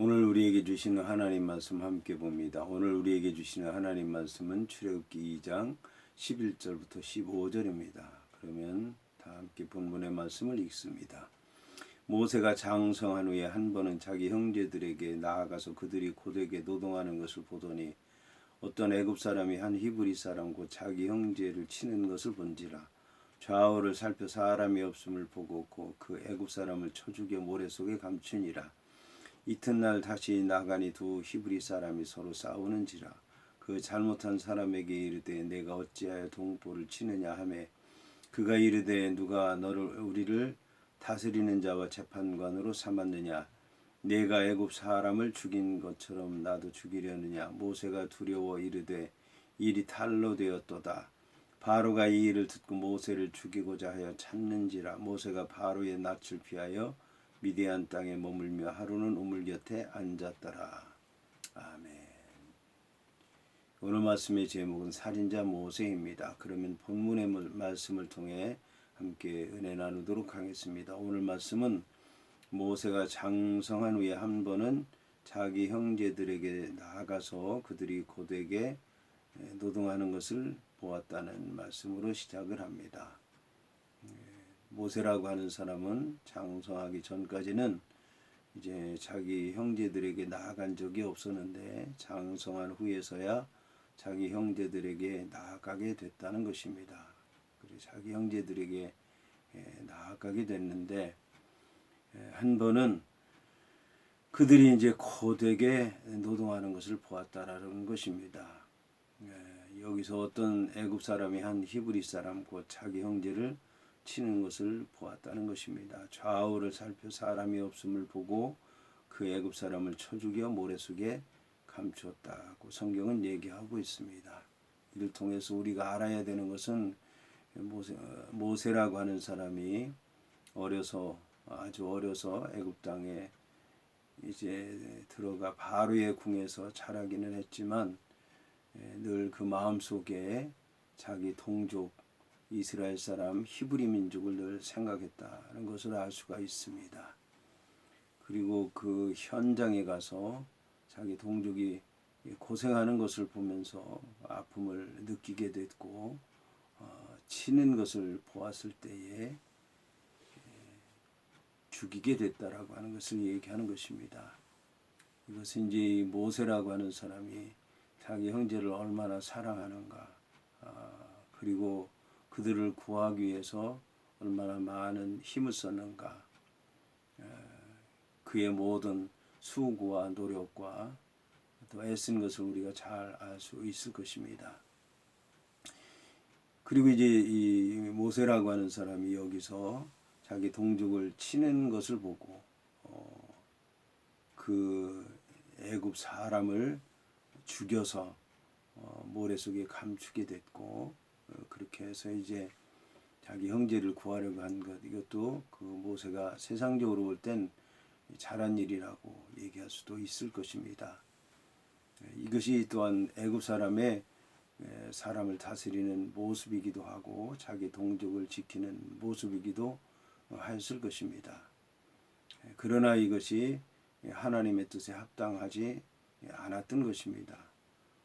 오늘 우리에게 주시는 하나님 말씀 함께 봅니다. 오늘 우리에게 주시는 하나님 말씀은 출애굽기 2장 11절부터 15절입니다. 그러면 다 함께 본문의 말씀을 읽습니다. 모세가 장성한 후에 한 번은 자기 형제들에게 나아가서 그들이 고되게 노동하는 것을 보더니 어떤 애굽 사람이 한 히브리 사람 곧 자기 형제를 치는 것을 본지라. 좌우를 살펴 사람이 없음을 보고 그 애굽 사람을 쳐 죽여 모래 속에 감추니라. 이튿날 다시 나가니 두 히브리 사람이 서로 싸우는지라. 그 잘못한 사람에게 이르되 내가 어찌하여 동포를 치느냐 하매 그가 이르되 누가 우리를 다스리는 자와 재판관으로 삼았느냐. 내가 애굽 사람을 죽인 것처럼 나도 죽이려느냐. 모세가 두려워 이르되 일이 탈로 되었도다. 바로가 이 일을 듣고 모세를 죽이고자 하여 찾는지라. 모세가 바로의 낯을 피하여 미디안 땅에 머물며 하루는 우물 곁에 앉았더라. 아멘. 오늘 말씀의 제목은 살인자 모세입니다. 그러면 본문의 말씀을 통해 함께 은혜 나누도록 하겠습니다. 오늘 말씀은 모세가 장성한 후에 한 번은 자기 형제들에게 나아가서 그들이 고되게 노동하는 것을 보았다는 말씀으로 시작을 합니다. 모세라고 하는 사람은 장성하기 전까지는 이제 자기 형제들에게 나아간 적이 없었는데 장성한 후에서야 자기 형제들에게 나아가게 됐다는 것입니다. 그래서 자기 형제들에게 나아가게 됐는데 한 번은 그들이 이제 고되게 노동하는 것을 보았다라는 것입니다. 여기서 어떤 애굽 사람이 한 히브리 사람 곧 자기 형제를 치는 것을 보았다는 것입니다. 좌우를 살펴 사람이 없음을 보고 그 애굽 사람을 쳐 죽여 모래 속에 감추었다고 성경은 얘기하고 있습니다. 이를 통해서 우리가 알아야 되는 것은 모세라고 하는 사람이 아주 어려서 애굽 땅에 이제 들어가 바로의 궁에서 자라기는 했지만 늘 그 마음 속에 자기 동족 이스라엘 사람 히브리 민족을 늘 생각했다는 것을 알 수가 있습니다. 그리고 그 현장에 가서 자기 동족이 고생하는 것을 보면서 아픔을 느끼게 됐고 치는 것을 보았을 때에 죽이게 됐다라고 하는 것을 얘기하는 것입니다. 이것은 이제 모세라고 하는 사람이 자기 형제를 얼마나 사랑하는가, 그리고 그들을 구하기 위해서 얼마나 많은 힘을 썼는가, 그의 모든 수고와 노력과 또 애쓴 것을 우리가 잘 알 수 있을 것입니다. 그리고 이제 이 모세라고 하는 사람이 여기서 자기 동족을 치는 것을 보고 그 애굽 사람을 죽여서 모래 속에 감추게 됐고 그렇게 해서 이제 자기 형제를 구하려고 한 것, 이것도 그 모세가 세상적으로 볼 땐 잘한 일이라고 얘기할 수도 있을 것입니다. 이것이 또한 애굽 사람의 사람을 다스리는 모습이기도 하고 자기 동족을 지키는 모습이기도 했을 것입니다. 그러나 이것이 하나님의 뜻에 합당하지 않았던 것입니다.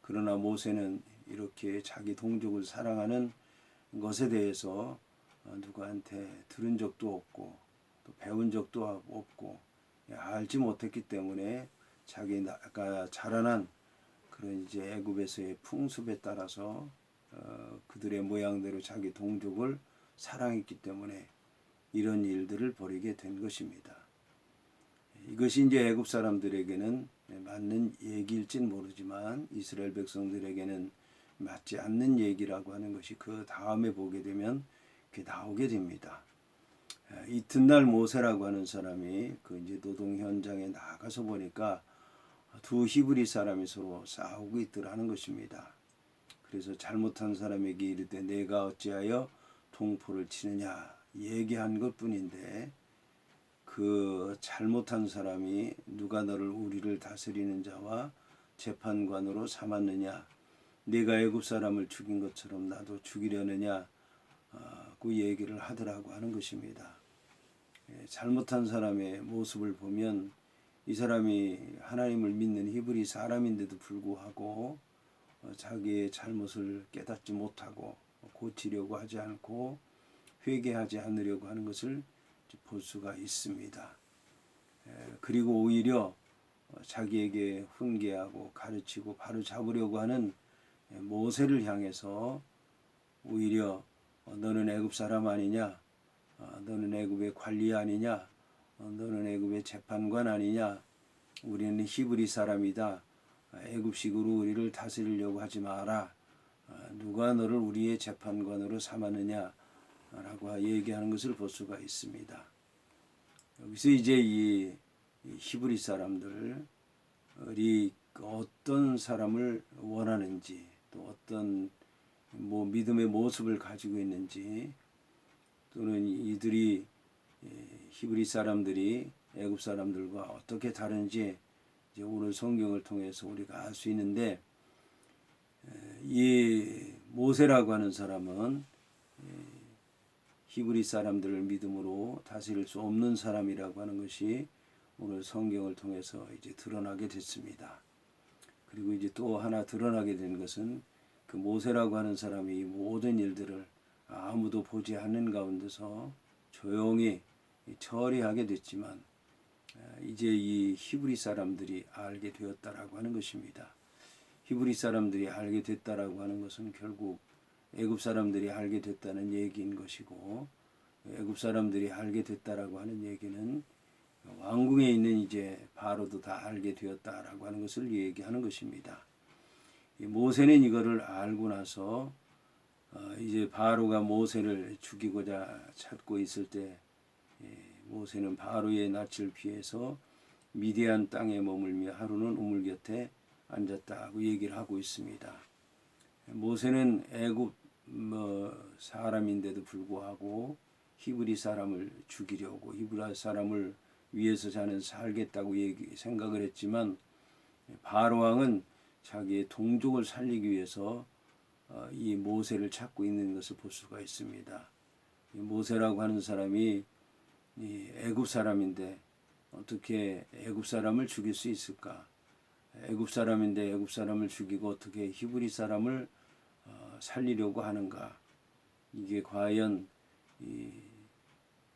그러나 모세는 이렇게 자기 동족을 사랑하는 것에 대해서 누구한테 들은 적도 없고 또 배운 적도 없고 알지 못했기 때문에 자기가 자라난 그런 이제 애굽에서의 풍습에 따라서 그들의 모양대로 자기 동족을 사랑했기 때문에 이런 일들을 벌이게 된 것입니다. 이것이 이제 애굽 사람들에게는 맞는 얘기일진 모르지만 이스라엘 백성들에게는 맞지 않는 얘기라고 하는 것이 그 다음에 보게 되면 그게 나오게 됩니다. 이튿날 모세라고 하는 사람이 그 이제 노동 현장에 나가서 보니까 두 히브리 사람이 서로 싸우고 있더라는 것입니다. 그래서 잘못한 사람에게 이르되 내가 어찌하여 동포를 치느냐 얘기한 것뿐인데 그 잘못한 사람이 누가 우리를 다스리는 자와 재판관으로 삼았느냐, 내가 애굽 사람을 죽인 것처럼 나도 죽이려느냐 그 얘기를 하더라고 하는 것입니다. 잘못한 사람의 모습을 보면 이 사람이 하나님을 믿는 히브리 사람인데도 불구하고 자기의 잘못을 깨닫지 못하고 고치려고 하지 않고 회개하지 않으려고 하는 것을 볼 수가 있습니다. 그리고 오히려 자기에게 훈계하고 가르치고 바로 잡으려고 하는 모세를 향해서 오히려 너는 애굽 사람 아니냐, 너는 애굽의 관리 아니냐, 너는 애굽의 재판관 아니냐, 우리는 히브리 사람이다, 애굽식으로 우리를 다스리려고 하지 마라, 누가 너를 우리의 재판관으로 삼았느냐 라고 얘기하는 것을 볼 수가 있습니다. 여기서 이제 이 히브리 사람들이 어떤 사람을 원하는지, 또 어떤 믿음의 모습을 가지고 있는지, 또는 이들이 히브리 사람들이 애굽 사람들과 어떻게 다른지 이제 오늘 성경을 통해서 우리가 알 수 있는데, 이 모세라고 하는 사람은 히브리 사람들을 믿음으로 다스릴 수 없는 사람이라고 하는 것이 오늘 성경을 통해서 이제 드러나게 됐습니다. 그리고 이제 또 하나 드러나게 된 것은 그 모세라고 하는 사람이 모든 일들을 아무도 보지 않는 가운데서 조용히 처리하게 됐지만 이제 이 히브리 사람들이 알게 되었다라고 하는 것입니다. 히브리 사람들이 알게 됐다라고 하는 것은 결국 애굽 사람들이 알게 됐다는 얘기인 것이고, 애굽 사람들이 알게 됐다라고 하는 얘기는 왕궁에 있는 이제 바로도 다 알게 되었다라고 하는 것을 얘기하는 것입니다. 모세는 이거를 알고 나서 이제 바로가 모세를 죽이고자 찾고 있을 때 모세는 바로의 낯을 피해서 미디안 땅에 머물며 하루는 우물 곁에 앉았다고 얘기를 하고 있습니다. 모세는 애굽 사람인데도 불구하고 히브리 사람을 죽이려고, 히브리 사람을 위해서 자는 살겠다고 생각을 했지만, 바로 왕은 자기의 동족을 살리기 위해서 이 모세를 찾고 있는 것을 볼 수가 있습니다. 이 모세라고 하는 사람이 이 애굽 사람인데 어떻게 애굽 사람을 죽일 수 있을까? 애굽 사람인데 애굽 사람을 죽이고 어떻게 히브리 사람을 살리려고 하는가? 이게 과연 이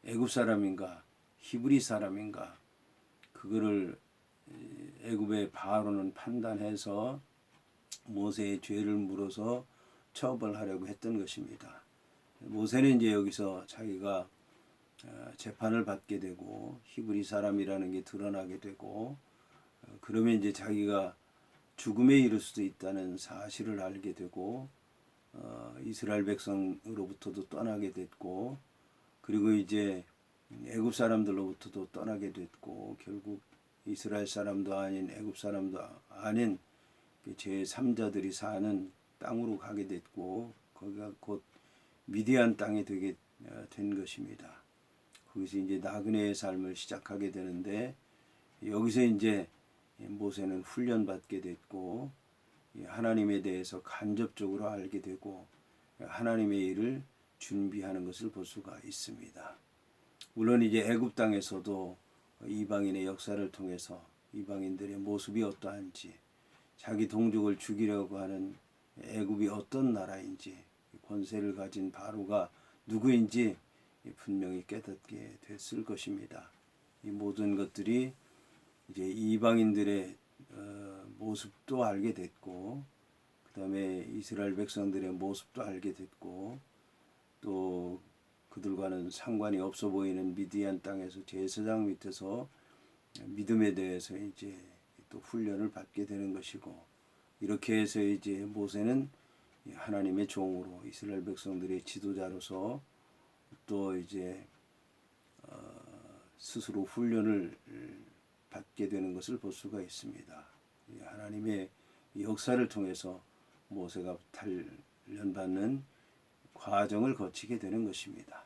애굽 사람인가 히브리 사람인가? 그거를 애굽의 바로는 판단해서 모세의 죄를 물어서 처벌하려고 했던 것입니다. 모세는 이제 여기서 자기가 재판을 받게 되고 히브리 사람이라는 게 드러나게 되고, 그러면 이제 자기가 죽음에 이를 수도 있다는 사실을 알게 되고, 이스라엘 백성으로부터도 떠나게 됐고, 그리고 이제 애굽 사람들로부터도 떠나게 됐고, 결국 이스라엘 사람도 아닌 애굽 사람도 아닌 제3자들이 사는 땅으로 가게 됐고, 거기가 곧 미디안 땅이 되게 된 것입니다. 거기서 이제 나그네의 삶을 시작하게 되는데, 여기서 이제 모세는 훈련받게 됐고 하나님에 대해서 간접적으로 알게 되고 하나님의 일을 준비하는 것을 볼 수가 있습니다. 물론 이제 애굽 땅에서도 이방인의 역사를 통해서 이방인들의 모습이 어떠한지, 자기 동족을 죽이려고 하는 애굽이 어떤 나라인지, 권세를 가진 바로가 누구인지 분명히 깨닫게 됐을 것입니다. 이 모든 것들이 이제 이방인들의 모습도 알게 됐고, 그 다음에 이스라엘 백성들의 모습도 알게 됐고, 또 그들과는 상관이 없어 보이는 미디안 땅에서 제사장 밑에서 믿음에 대해서 이제 또 훈련을 받게 되는 것이고, 이렇게 해서 이제 모세는 하나님의 종으로 이스라엘 백성들의 지도자로서 또 이제 스스로 훈련을 받게 되는 것을 볼 수가 있습니다. 하나님의 역사를 통해서 모세가 단련받는 과정을 거치게 되는 것입니다.